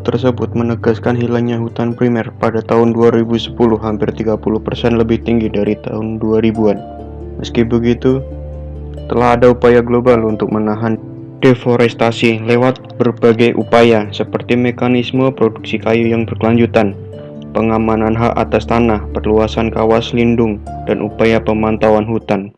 tersebut menegaskan hilangnya hutan primer pada tahun 2010 hampir 30% lebih tinggi dari tahun 2000-an. Meski begitu, telah ada upaya global untuk menahan deforestasi lewat berbagai upaya seperti mekanisme produksi kayu yang berkelanjutan, pengamanan hak atas tanah, perluasan kawas lindung, dan upaya pemantauan hutan.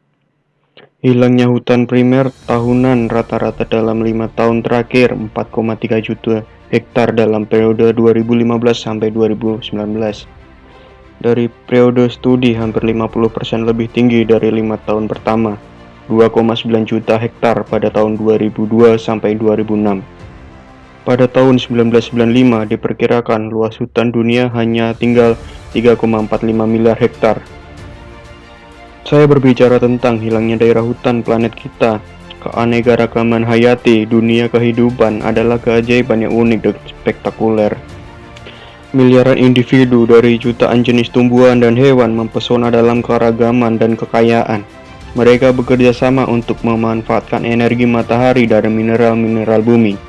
Hilangnya hutan primer tahunan rata-rata dalam 5 tahun terakhir 4,3 juta hektar dalam periode 2015 sampai 2019. Dari periode studi hampir 50% lebih tinggi dari 5 tahun pertama, 2,9 juta hektar pada tahun 2002 sampai 2006. Pada tahun 1995 diperkirakan luas hutan dunia hanya tinggal 3,45 miliar hektar. Saya berbicara tentang hilangnya daerah hutan planet kita. Keanekaragaman hayati dunia kehidupan adalah keajaiban yang unik dan spektakuler. Miliaran individu dari jutaan jenis tumbuhan dan hewan mempesona dalam keragaman dan kekayaan. Mereka bekerja sama untuk memanfaatkan energi matahari dari mineral-mineral bumi,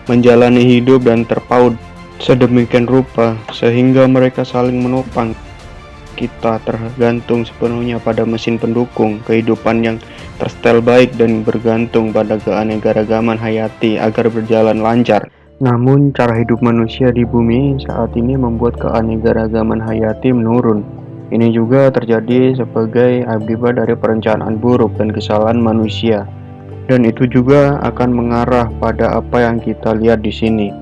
menjalani hidup dan terpaut sedemikian rupa sehingga mereka saling menopang. Kita tergantung sepenuhnya pada mesin pendukung kehidupan yang tersetel baik dan bergantung pada keanekaragaman hayati agar berjalan lancar. Namun, cara hidup manusia di bumi saat ini membuat keanekaragaman hayati menurun. Ini juga terjadi sebagai akibat dari perencanaan buruk dan kesalahan manusia. Dan itu juga akan mengarah pada apa yang kita lihat di sini.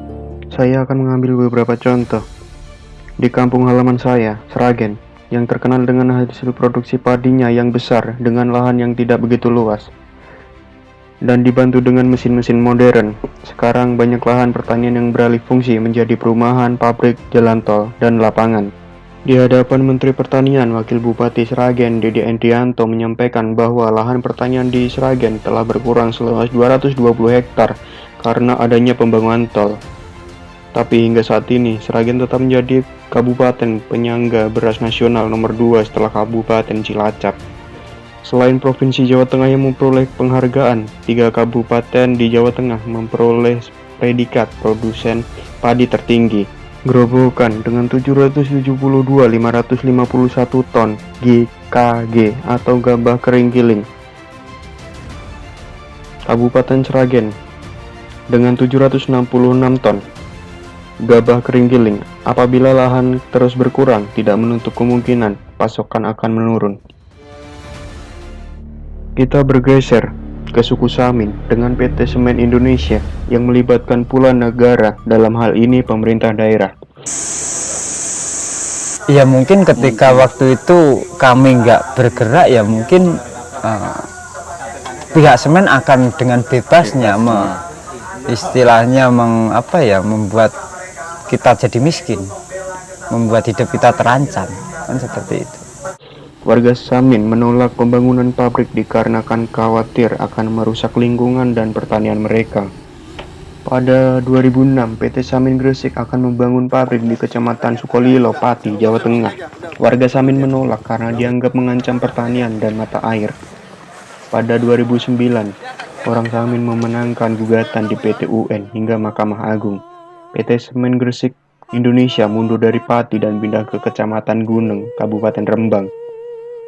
Saya akan mengambil beberapa contoh. Di kampung halaman saya, Sragen, yang terkenal dengan hasil produksi padinya yang besar dengan lahan yang tidak begitu luas dan dibantu dengan mesin-mesin modern. Sekarang banyak lahan pertanian yang beralih fungsi menjadi perumahan, pabrik, jalan tol, dan lapangan. Di hadapan Menteri Pertanian, Wakil Bupati Sragen, Dede Endrianto, menyampaikan bahwa lahan pertanian di Sragen telah berkurang seluas 220 hektar karena adanya pembangunan tol. Tapi hingga saat ini, Sragen tetap menjadi kabupaten penyangga beras nasional nomor 2 setelah Kabupaten Cilacap. Selain Provinsi Jawa Tengah yang memperoleh penghargaan, 3 kabupaten di Jawa Tengah memperoleh predikat produsen padi tertinggi. Gerobokan dengan 772.551 ton GKG atau gabah kering giling. Kabupaten Sragen dengan 766 ton gabah kering giling. Apabila lahan terus berkurang, tidak menutup kemungkinan pasokan akan menurun. Kita bergeser ke suku Samin dengan PT Semen Indonesia yang melibatkan pula negara, dalam hal ini pemerintah daerah. Ya mungkin ketika waktu itu kami nggak bergerak, ya mungkin pihak Semen akan dengan bebasnya istilahnya membuat kita jadi miskin, membuat hidup kita terancam, kan seperti itu. Warga Samin menolak pembangunan pabrik dikarenakan khawatir akan merusak lingkungan dan pertanian mereka. Pada 2006, PT Samin Gresik akan membangun pabrik di Kecamatan Sukolilo, Pati, Jawa Tengah. Warga Samin menolak karena dianggap mengancam pertanian dan mata air. Pada 2009, orang Samin memenangkan gugatan di PT UN hingga Mahkamah Agung. PT Semen Gresik Indonesia mundur dari Pati dan pindah ke Kecamatan Gunung, Kabupaten Rembang.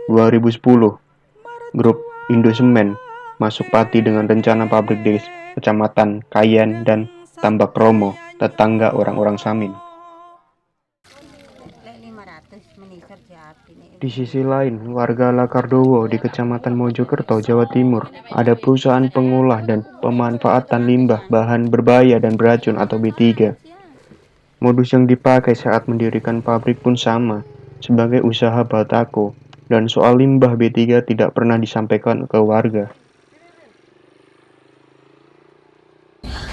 2010, grup Indosemen masuk Pati dengan rencana pabrik di Kecamatan Kayen dan Tambak Romo, tetangga orang-orang Samin. Di sisi lain, warga Lakardowo di Kecamatan Mojokerto, Jawa Timur, ada perusahaan pengolah dan pemanfaatan limbah bahan berbahaya dan beracun atau B3. Modus yang dipakai saat mendirikan pabrik pun sama, sebagai usaha batako, dan soal limbah B3 tidak pernah disampaikan ke warga.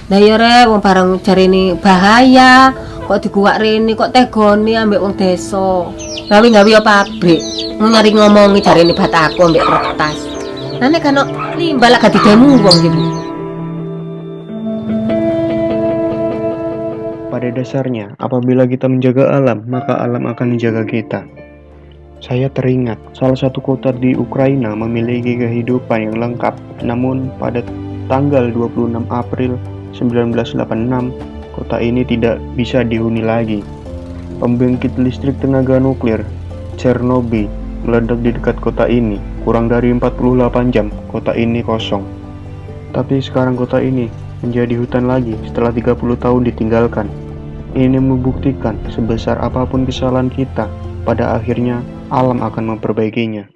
Nah ya rek, wong barang jarene bahaya, kok diguwak rene, kok tegoni ambek wong desa. Gawe-gawe pabrik, nyari ngomongi jarene batako ambek kertas. Nah nek kan limbah lah gak didemu wong iki. Pada dasarnya, apabila kita menjaga alam, maka alam akan menjaga kita. Saya teringat, salah satu kota di Ukraina memiliki kehidupan yang lengkap. Namun, pada tanggal 26 April 1986, kota ini tidak bisa dihuni lagi. Pembangkit listrik tenaga nuklir Chernobyl meledak di dekat kota ini. Kurang dari 48 jam, kota ini kosong. Tapi sekarang kota ini menjadi hutan lagi setelah 30 tahun ditinggalkan. Ini membuktikan sebesar apapun kesalahan kita, pada akhirnya alam akan memperbaikinya.